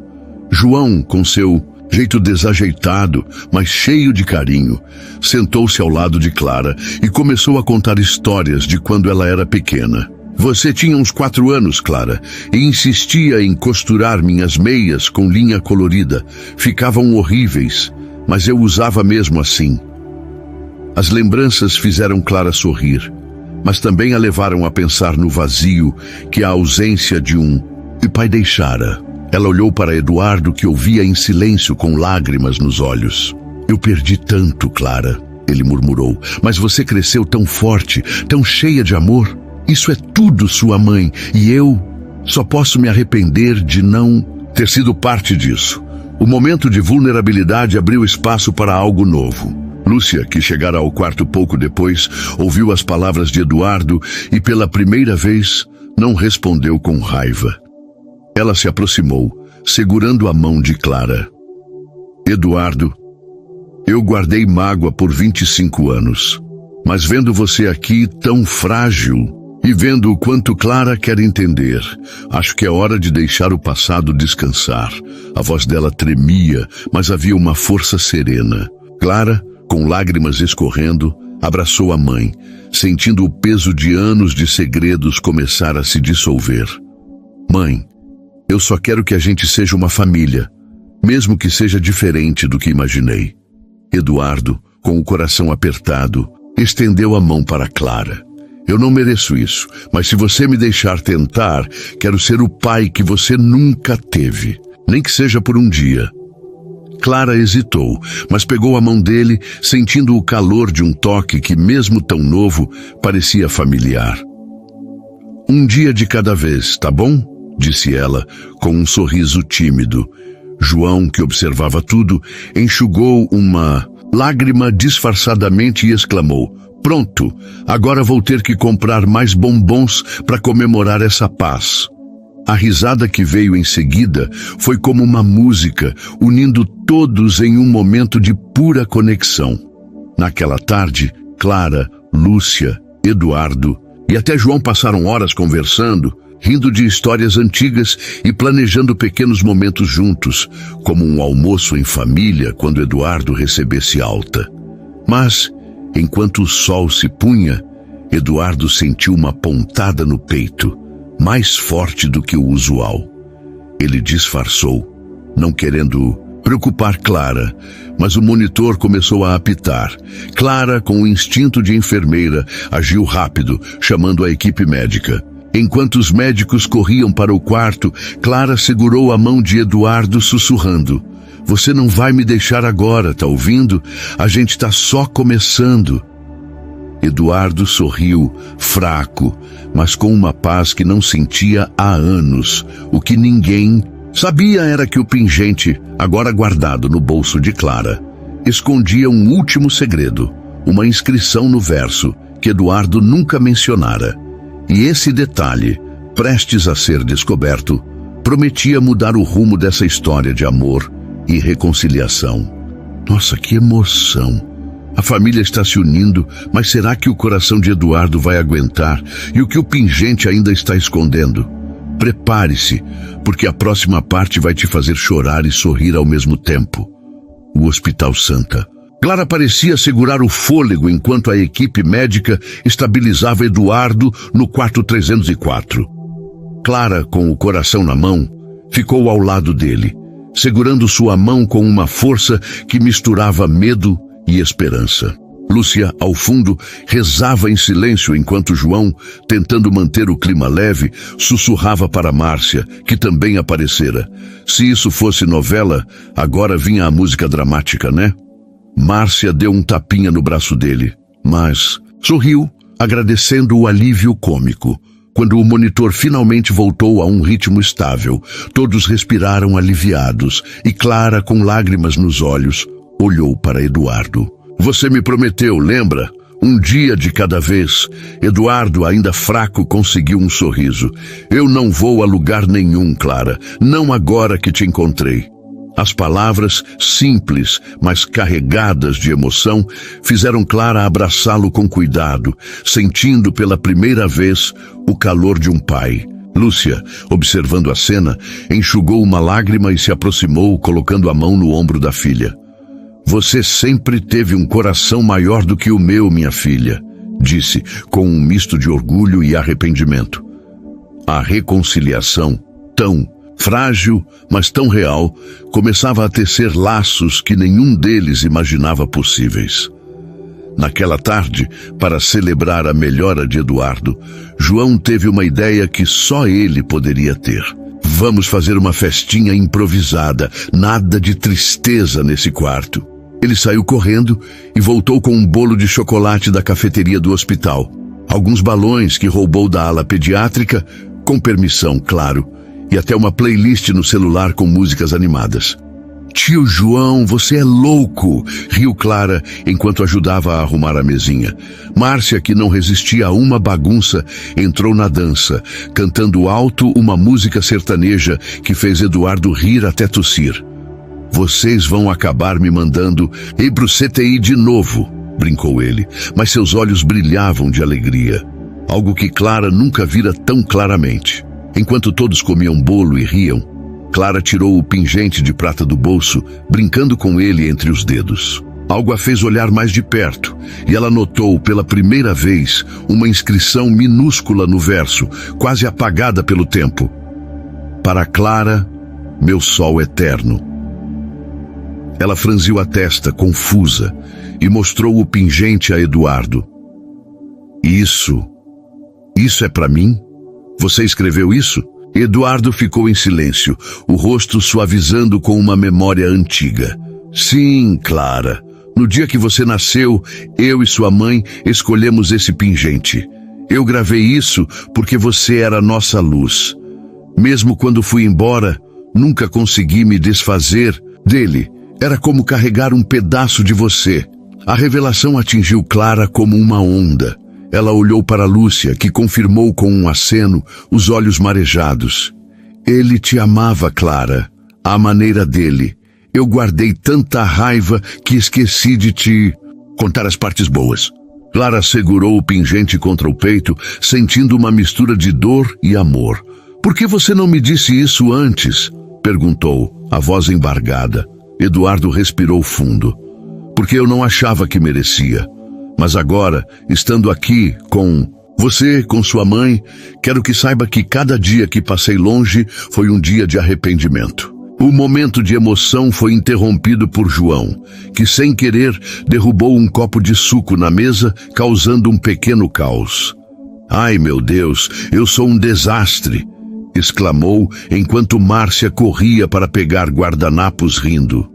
João, com seu jeito desajeitado, mas cheio de carinho, sentou-se ao lado de Clara e começou a contar histórias de quando ela era pequena. Você tinha uns 4 anos, Clara, e insistia em costurar minhas meias com linha colorida. Ficavam horríveis, mas eu usava mesmo assim. As lembranças fizeram Clara sorrir, mas também a levaram a pensar no vazio que a ausência de um pai deixara. Ela olhou para Eduardo, que ouvia em silêncio com lágrimas nos olhos. Eu perdi tanto, Clara, ele murmurou, mas você cresceu tão forte, tão cheia de amor. Isso é tudo sua mãe, e eu só posso me arrepender de não ter sido parte disso. O momento de vulnerabilidade abriu espaço para algo novo. Lúcia, que chegara ao quarto pouco depois, ouviu as palavras de Eduardo e pela primeira vez não respondeu com raiva. Ela se aproximou, segurando a mão de Clara. Eduardo, eu guardei mágoa por 25 anos, mas vendo você aqui tão frágil e vendo o quanto Clara quer entender, acho que é hora de deixar o passado descansar. A voz dela tremia, mas havia uma força serena. Clara, com lágrimas escorrendo, abraçou a mãe, sentindo o peso de anos de segredos começar a se dissolver. Mãe, eu só quero que a gente seja uma família. mesmo que seja diferente do que imaginei. Eduardo, com o coração apertado, estendeu a mão para Clara. Eu não mereço isso, mas se você me deixar tentar, quero ser o pai que você nunca teve, nem que seja por um dia. Clara hesitou, mas pegou a mão dele, sentindo o calor de um toque que, mesmo tão novo, parecia familiar. Um dia de cada vez, tá bom? Disse ela, com um sorriso tímido. João, que observava tudo, enxugou uma lágrima disfarçadamente e exclamou: pronto, agora vou ter que comprar mais bombons para comemorar essa paz. A risada que veio em seguida foi como uma música, unindo todos em um momento de pura conexão. Naquela tarde, Clara, Lúcia, Eduardo e até João passaram horas conversando, rindo de histórias antigas e planejando pequenos momentos juntos, como um almoço em família quando Eduardo recebesse alta. Mas, enquanto o sol se punha, Eduardo sentiu uma pontada no peito, mais forte do que o usual. Ele disfarçou, não querendo preocupar Clara, mas o monitor começou a apitar. Clara, com o instinto de enfermeira, agiu rápido, chamando a equipe médica. Enquanto os médicos corriam para o quarto, Clara segurou a mão de Eduardo, sussurrando: você não vai me deixar agora, tá ouvindo? A gente tá só começando. Eduardo sorriu, fraco, mas com uma paz que não sentia há anos. O que ninguém sabia era que o pingente, agora guardado no bolso de Clara, escondia um último segredo, uma inscrição no verso que Eduardo nunca mencionara. E esse detalhe, prestes a ser descoberto, prometia mudar o rumo dessa história de amor e reconciliação. Nossa, que emoção! A família está se unindo, mas será que o coração de Eduardo vai aguentar? E o que o pingente ainda está escondendo? Prepare-se, porque a próxima parte vai te fazer chorar e sorrir ao mesmo tempo. O Hospital Santa. Clara parecia segurar o fôlego enquanto a equipe médica estabilizava Eduardo no quarto 304. Clara, com o coração na mão, ficou ao lado dele, segurando sua mão com uma força que misturava medo e esperança. Lúcia, ao fundo, rezava em silêncio enquanto João, tentando manter o clima leve, sussurrava para Márcia, que também aparecera. Se isso fosse novela, agora vinha a música dramática, né? Márcia deu um tapinha no braço dele, mas sorriu, agradecendo o alívio cômico. Quando o monitor finalmente voltou a um ritmo estável, todos respiraram aliviados e Clara, com lágrimas nos olhos, olhou para Eduardo. Você me prometeu, lembra? Um dia de cada vez. Eduardo, ainda fraco, conseguiu um sorriso. Eu não vou a lugar nenhum, Clara. Não agora que te encontrei. As palavras, simples, mas carregadas de emoção, fizeram Clara abraçá-lo com cuidado, sentindo pela primeira vez o calor de um pai. Lúcia, observando a cena, enxugou uma lágrima e se aproximou, colocando a mão no ombro da filha. Você sempre teve um coração maior do que o meu, minha filha, disse, com um misto de orgulho e arrependimento. A reconciliação, tão frágil, mas tão real, começava a tecer laços que nenhum deles imaginava possíveis. Naquela tarde, para celebrar a melhora de Eduardo, João teve uma ideia que só ele poderia ter. Vamos fazer uma festinha improvisada, nada de tristeza nesse quarto. Ele saiu correndo e voltou com um bolo de chocolate da cafeteria do hospital, alguns balões que roubou da ala pediátrica, com permissão, claro, e até uma playlist no celular com músicas animadas. Tio João, você é louco! Riu Clara enquanto ajudava a arrumar a mesinha. Márcia, que não resistia a uma bagunça, entrou na dança, cantando alto uma música sertaneja que fez Eduardo rir até tossir. Vocês vão acabar me mandando ir pro CTI de novo, brincou ele, mas seus olhos brilhavam de alegria, algo que Clara nunca vira tão claramente. Enquanto todos comiam bolo e riam, Clara tirou o pingente de prata do bolso, brincando com ele entre os dedos. Algo a fez olhar mais de perto, e ela notou pela primeira vez uma inscrição minúscula no verso, quase apagada pelo tempo. Para Clara, meu sol eterno. Ela franziu a testa, confusa, e mostrou o pingente a Eduardo. Isso é para mim? Você escreveu isso? Eduardo ficou em silêncio, o rosto suavizando com uma memória antiga. Sim, Clara. No dia que você nasceu, eu e sua mãe escolhemos esse pingente. Eu gravei isso porque você era nossa luz. Mesmo quando fui embora, nunca consegui me desfazer dele. Era como carregar um pedaço de você. A revelação atingiu Clara como uma onda. Ela olhou para Lúcia, que confirmou com um aceno, os olhos marejados. Ele te amava, Clara, à maneira dele. Eu guardei tanta raiva que esqueci de te contar as partes boas. Clara segurou o pingente contra o peito, sentindo uma mistura de dor e amor. Por que você não me disse isso antes? Perguntou, a voz embargada. Eduardo respirou fundo. Porque eu não achava que merecia. Mas agora, estando aqui com você, com sua mãe, quero que saiba que cada dia que passei longe foi um dia de arrependimento. O momento de emoção foi interrompido por João, que sem querer derrubou um copo de suco na mesa, causando um pequeno caos. Ai, meu Deus, eu sou um desastre! Exclamou enquanto Márcia corria para pegar guardanapos rindo.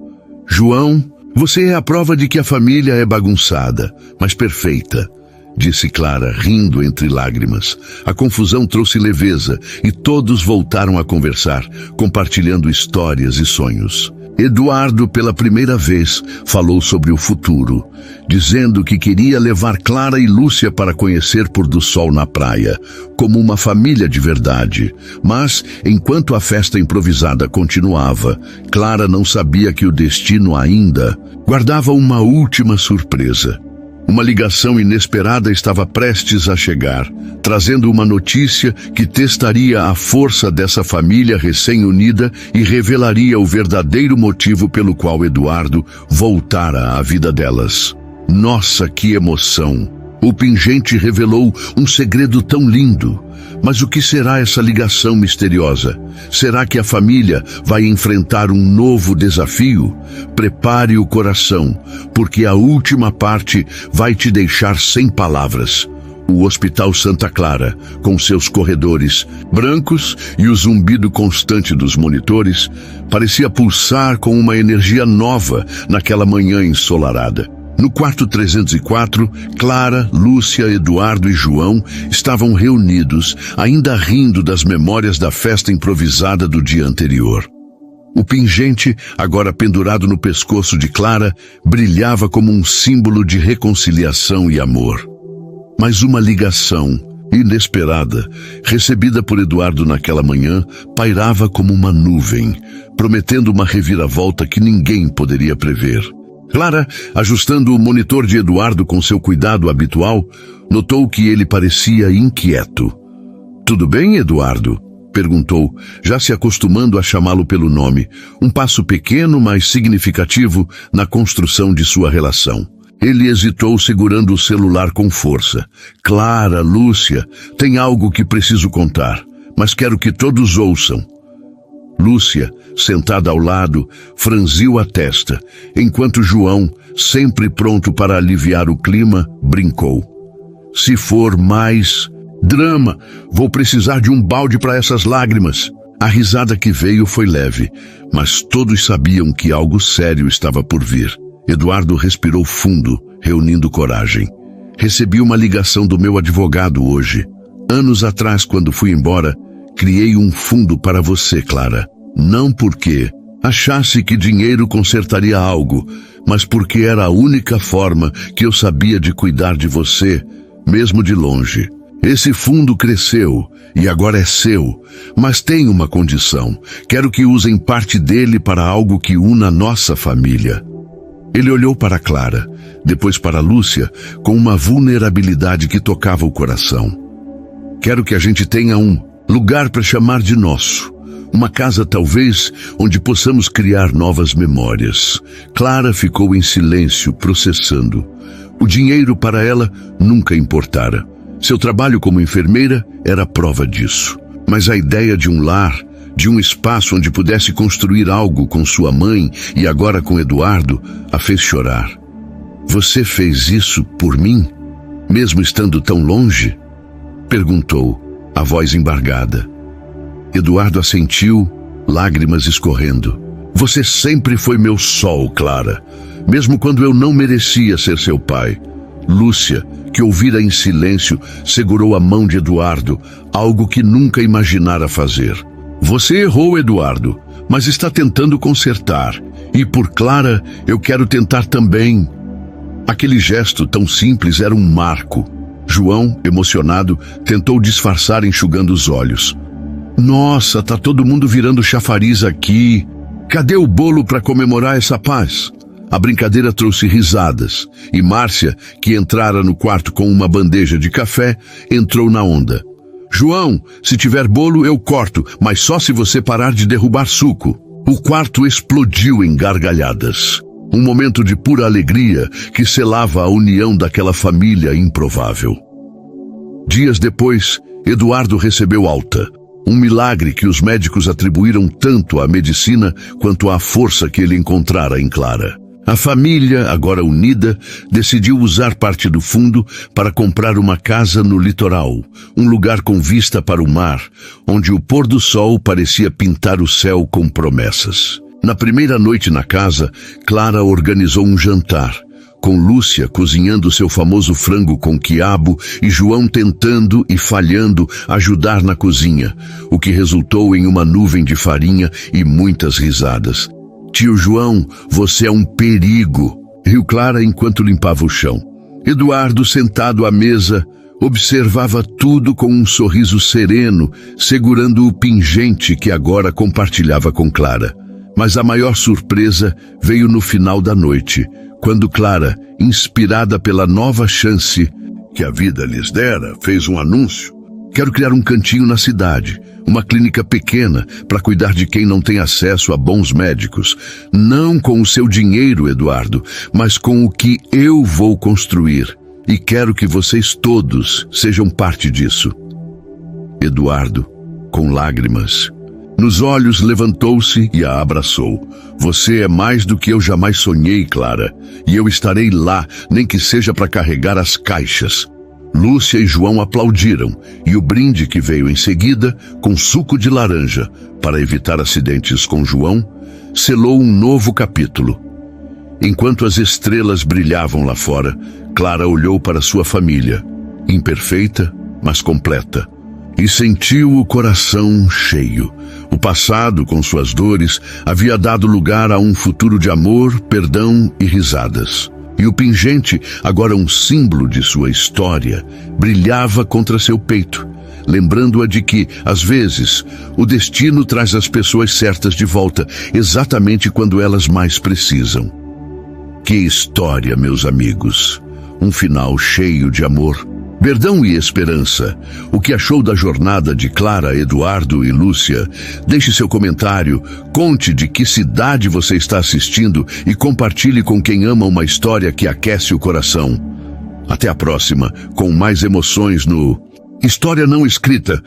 João, você é a prova de que a família é bagunçada, mas perfeita, disse Clara, rindo entre lágrimas. A confusão trouxe leveza e todos voltaram a conversar, compartilhando histórias e sonhos. Eduardo, pela primeira vez, falou sobre o futuro, dizendo que queria levar Clara e Lúcia para conhecer pôr do sol na praia, como uma família de verdade. Mas, enquanto a festa improvisada continuava, Clara não sabia que o destino ainda guardava uma última surpresa. Uma ligação inesperada estava prestes a chegar, trazendo uma notícia que testaria a força dessa família recém-unida e revelaria o verdadeiro motivo pelo qual Eduardo voltara à vida delas. Nossa, que emoção! O pingente revelou um segredo tão lindo. Mas o que será essa ligação misteriosa? Será que a família vai enfrentar um novo desafio? Prepare o coração, porque a última parte vai te deixar sem palavras. O Hospital Santa Clara, com seus corredores brancos e o zumbido constante dos monitores, parecia pulsar com uma energia nova naquela manhã ensolarada. No quarto 304, Clara, Lúcia, Eduardo e João estavam reunidos, ainda rindo das memórias da festa improvisada do dia anterior. O pingente, agora pendurado no pescoço de Clara, brilhava como um símbolo de reconciliação e amor. Mas uma ligação inesperada, recebida por Eduardo naquela manhã, pairava como uma nuvem, prometendo uma reviravolta que ninguém poderia prever. Clara, ajustando o monitor de Eduardo com seu cuidado habitual, notou que ele parecia inquieto. "Tudo bem, Eduardo?" perguntou, já se acostumando a chamá-lo pelo nome, um passo pequeno, mas significativo na construção de sua relação. Ele hesitou, segurando o celular com força. "Clara, Lúcia, tem algo que preciso contar, mas quero que todos ouçam." Lúcia, sentada ao lado, franziu a testa, enquanto João, sempre pronto para aliviar o clima, brincou. "Se for mais drama, vou precisar de um balde para essas lágrimas." A risada que veio foi leve, mas todos sabiam que algo sério estava por vir. Eduardo respirou fundo, reunindo coragem. "Recebi uma ligação do meu advogado hoje. Anos atrás, quando fui embora, criei um fundo para você, Clara. Não porque achasse que dinheiro consertaria algo, mas porque era a única forma que eu sabia de cuidar de você, mesmo de longe. Esse fundo cresceu e agora é seu, mas tem uma condição. Quero que usem parte dele para algo que una nossa família." Ele olhou para Clara, depois para Lúcia, com uma vulnerabilidade que tocava o coração. "Quero que a gente tenha um lugar para chamar de nosso. Uma casa, talvez, onde possamos criar novas memórias." Clara ficou em silêncio, processando. O dinheiro para ela nunca importara. Seu trabalho como enfermeira era prova disso. Mas a ideia de um lar, de um espaço onde pudesse construir algo com sua mãe e agora com Eduardo, a fez chorar. Você fez isso por mim, mesmo estando tão longe? Perguntou, a voz embargada. Eduardo assentiu, lágrimas escorrendo. Você sempre foi meu sol, Clara, mesmo quando eu não merecia ser seu pai. Lúcia, que ouvira em silêncio, segurou a mão de Eduardo, algo que nunca imaginara fazer. Você errou, Eduardo, mas está tentando consertar. E por Clara, eu quero tentar também. Aquele gesto tão simples era um marco. João, emocionado, tentou disfarçar enxugando os olhos. Nossa, tá todo mundo virando chafariz aqui. Cadê o bolo para comemorar essa paz? A brincadeira trouxe risadas, e Márcia, que entrara no quarto com uma bandeja de café, entrou na onda. João, se tiver bolo eu corto, mas só se você parar de derrubar suco. O quarto explodiu em gargalhadas. Um momento de pura alegria que selava a união daquela família improvável. Dias depois, Eduardo recebeu alta. Um milagre que os médicos atribuíram tanto à medicina quanto à força que ele encontrara em Clara. A família, agora unida, decidiu usar parte do fundo para comprar uma casa no litoral, um lugar com vista para o mar, onde o pôr do sol parecia pintar o céu com promessas. Na primeira noite na casa, Clara organizou um jantar, com Lúcia cozinhando seu famoso frango com quiabo e João tentando e falhando ajudar na cozinha, o que resultou em uma nuvem de farinha e muitas risadas. Tio João, você é um perigo, riu Clara enquanto limpava o chão. Eduardo, sentado à mesa, observava tudo com um sorriso sereno, segurando o pingente que agora compartilhava com Clara. Mas a maior surpresa veio no final da noite, quando Clara, inspirada pela nova chance que a vida lhes dera, fez um anúncio. Quero criar um cantinho na cidade, uma clínica pequena para cuidar de quem não tem acesso a bons médicos. Não com o seu dinheiro, Eduardo, mas com o que eu vou construir. E quero que vocês todos sejam parte disso. Eduardo, com lágrimas nos olhos, levantou-se e a abraçou. Você é mais do que eu jamais sonhei, Clara, e eu estarei lá, nem que seja para carregar as caixas. Lúcia e João aplaudiram, e o brinde que veio em seguida, com suco de laranja, para evitar acidentes com João, selou um novo capítulo. Enquanto as estrelas brilhavam lá fora, Clara olhou para sua família, imperfeita, mas completa, e sentiu o coração cheio. O passado, com suas dores, havia dado lugar a um futuro de amor, perdão e risadas. E o pingente, agora um símbolo de sua história, brilhava contra seu peito, lembrando-a de que, às vezes, o destino traz as pessoas certas de volta, exatamente quando elas mais precisam. Que história, meus amigos! Um final cheio de amor, perdão e esperança. O que achou da jornada de Clara, Eduardo e Lúcia? Deixe seu comentário, conte de que cidade você está assistindo e compartilhe com quem ama uma história que aquece o coração. Até a próxima, com mais emoções no História Não Escrita.